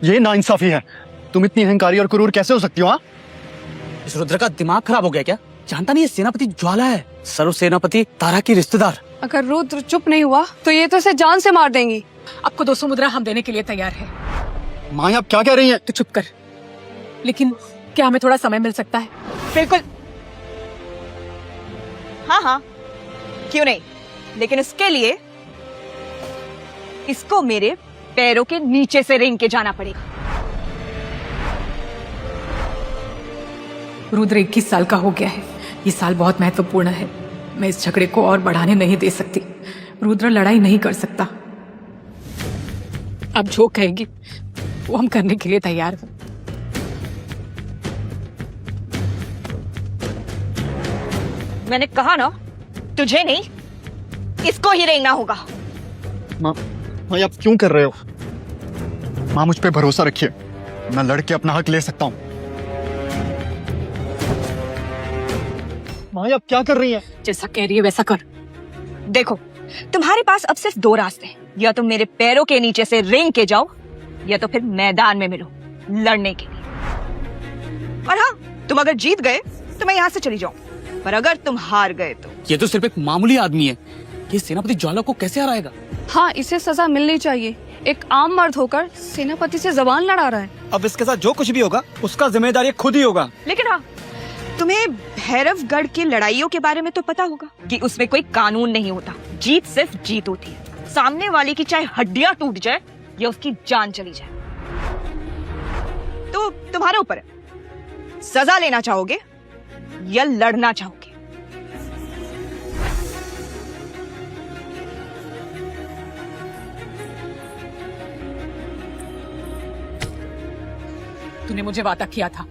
ये नाइंसाफी है। तुम इतनी अहंकारी और क्रूर कैसे हो सकती हो? हाँ, इस रुद्र का दिमाग खराब हो गया क्या? जानता नहीं, ये सेनापति ज्वाला है, सर्व सेनापति तारा की रिश्तेदार। अगर रुद्र चुप नहीं हुआ तो ये तो इसे जान से मार देंगी। आपको 200 मुद्रा हम देने के लिए तैयार है। माँ आप क्या कह रही हैं? तो चुप कर। लेकिन क्या हमें थोड़ा समय मिल सकता है? बिल्कुल, हाँ, क्यों नहीं, लेकिन इसके लिए इसको मेरे पैरों के नीचे से रेंग के जाना पड़ेगा। रुद्र 21 साल का हो गया है। ये साल बहुत महत्वपूर्ण है। मैं इस झगड़े को और बढ़ाने नहीं दे सकती। रुद्र लड़ाई नहीं कर सकता। अब जो कहेगी वो हम करने के लिए तैयार हैं। मैंने कहा ना, तुझे नहीं, इसको ही रेंगना होगा। माँ आप क्यों कर रहे हो? माँ मुझ पे भरोसा रखिए, मैं लड़के अपना हक ले सकता हूँ। माँ आप क्या कर रही हैं? जैसा कह रही है वैसा कर। देखो, तुम्हारे पास अब सिर्फ 2 रास्ते हैं, या तुम मेरे पैरों के नीचे से रेंग के जाओ, या तो फिर मैदान में मिलो लड़ने के लिए। और हाँ, तुम अगर जीत गए तो मैं यहाँ से चली जाऊं, पर अगर तुम हार गए तो ये तो सिर्फ एक मामूली आदमी है, ये सेनापति ज्वाला को कैसे हराएगा? हाँ, इसे सजा मिलनी चाहिए। एक आम मर्द होकर सेनापति से जबान लड़ा रहा है। अब इसके साथ जो कुछ भी होगा उसका जिम्मेदार ये खुद ही होगा। लेकिन हाँ, तुम्हें भैरवगढ़ की लड़ाइयों के बारे में तो पता होगा कि उसमें कोई कानून नहीं होता। जीत सिर्फ जीत होती है। सामने वाले की चाहे हड्डियां टूट जाए या उसकी जान चली जाए। तो तुम्हारे ऊपर है, सजा लेना चाहोगे या लड़ना चाहोगे? तूने मुझे वादा किया था।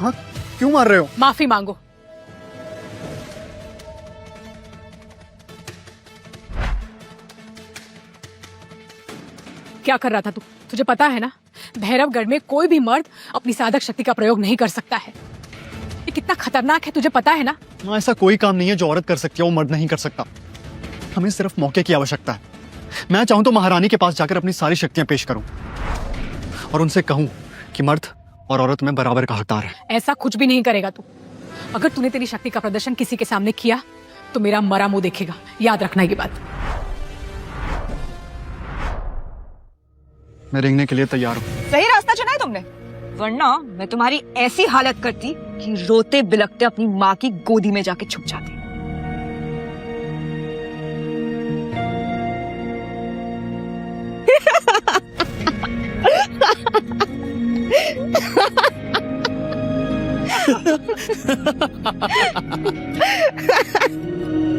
हाँ, क्यों मार रहे हो? माफी मांगो। क्या कर रहा था तू? तुझे पता है ना, भैरवगढ़ में कोई भी मर्द अपनी साधक शक्ति का प्रयोग नहीं कर सकता है। ये कितना खतरनाक है, तुझे पता है ना? माँ ऐसा कोई काम नहीं है जो औरत कर सकती है वो मर्द नहीं कर सकता। हमें सिर्फ मौके की आवश्यकता है। मैं चाहूं तो महारानी के पास जाकर अपनी सारी शक्तियां पेश करूं और उनसे कहूं कि मर्द और औरत में बराबर का हकदार है। ऐसा कुछ भी नहीं करेगा तू। अगर तूने तेरी शक्ति का प्रदर्शन किसी के सामने किया तो मेरा मरा मुंह देखेगा। याद रखना ये बात। मैं रेंगने के लिए तैयार हूँ। सही रास्ता चुना है तुमने, वरना मैं तुम्हारी ऐसी हालत करती कि रोते बिलखते अपनी माँ की गोदी में जाके छुप जाते।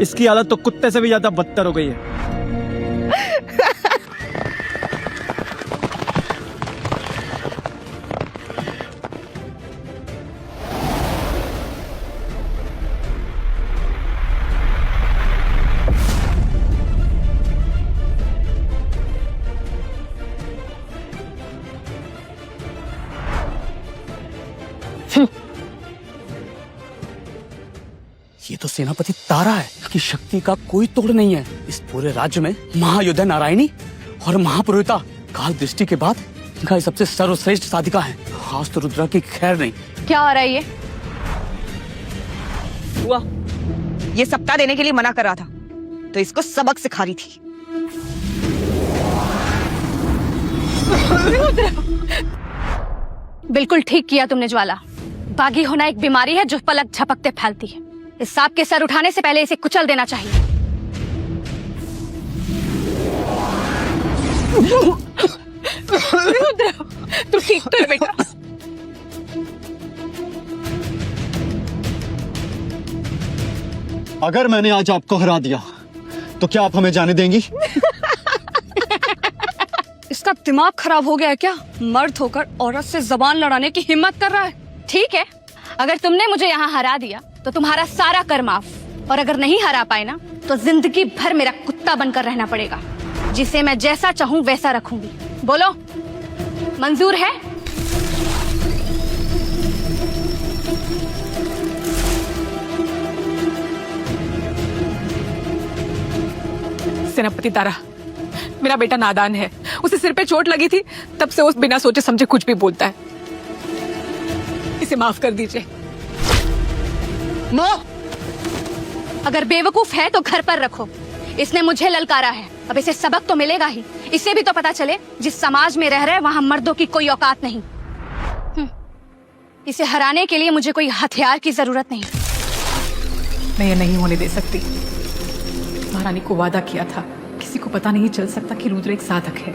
इसकी हालत तो कुत्ते से भी ज्यादा बदतर हो गई है। ये तो सेनापति तारा है कि शक्ति का कोई तोड़ नहीं है। इस पूरे राज्य में महायोद्धा नारायणी और महापुरोहिता काल दृष्टि के बाद इनका ये सबसे सर्वश्रेष्ठ साधिका है। खास तो रुद्रा की खैर नहीं। क्या आ रहा है ये? हुआ, ये सप्ताह देने के लिए मना कर रहा था तो इसको सबक सिखा रही थी। बिल्कुल ठीक किया तुमने ज्वाला। बागी होना एक बीमारी है जो पलक झपकते फैलती है। इस सांप के सर उठाने से पहले इसे कुचल देना चाहिए। तू ठीक कर बेटा। अगर मैंने आज आपको हरा दिया तो क्या आप हमें जाने देंगी? इसका दिमाग खराब हो गया है क्या? मर्द होकर औरत से जबान लड़ाने की हिम्मत कर रहा है। ठीक है, अगर तुमने मुझे यहाँ हरा दिया तो तुम्हारा सारा कर माफ, और अगर नहीं हरा पाए ना तो जिंदगी भर मेरा कुत्ता बनकर रहना पड़ेगा, जिसे मैं जैसा चाहूँ वैसा रखूंगी। बोलो, मंजूर है? सेनापति तारा, मेरा बेटा नादान है। उसे सिर पे चोट लगी थी, तब से उस बिना सोचे समझे कुछ भी बोलता है। इसे माफ कर दीजिए। माँ, अगर बेवकूफ है तो घर पर रखो। इसने मुझे ललकारा है, अब इसे सबक तो मिलेगा ही। इसे भी तो पता चले जिस समाज में रह रहे वहाँ मर्दों की कोई औकात नहीं। इसे हराने के लिए मुझे कोई हथियार की जरूरत नहीं। मैं ये नहीं होने दे सकती। महारानी को वादा किया था, किसी को पता नहीं चल सकता कि रुद्र एक साधक है।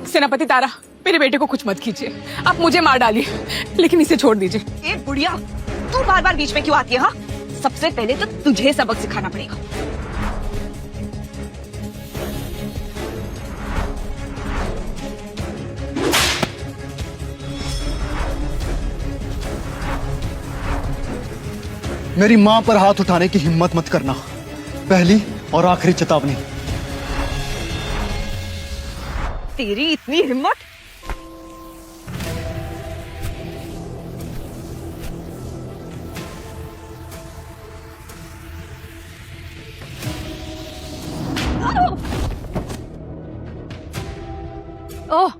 सेनापति तारा, मेरे बेटे को कुछ मत कीजिए। आप मुझे मार डालिए, लेकिन इसे छोड़ दीजिए। ए बुढ़िया, तू बार बार बीच में क्यों आती है? हाँ, सबसे पहले तो तुझे सबक सिखाना पड़ेगा। मेरी माँ पर हाथ उठाने की हिम्मत मत करना। पहली और आखिरी चेतावनी। तेरी इतनी हिम्मत? ओह,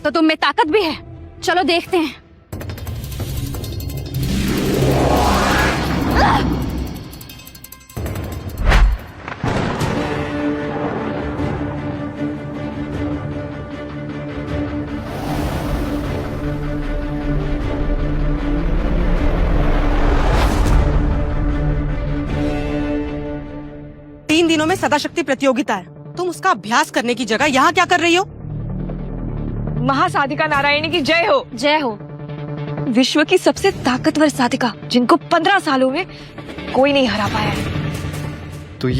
तो तुम में ताकत भी है। चलो देखते हैं। तीन दिनों में सदाशक्ति प्रतियोगिता है, तुम उसका अभ्यास करने की जगह यहाँ क्या कर रही हो? महासाधिका नारायणी की जय हो। जय हो। विश्व की सबसे ताकतवर साधिका, जिनको 15 सालों में कोई नहीं हरा पाया है। तो ये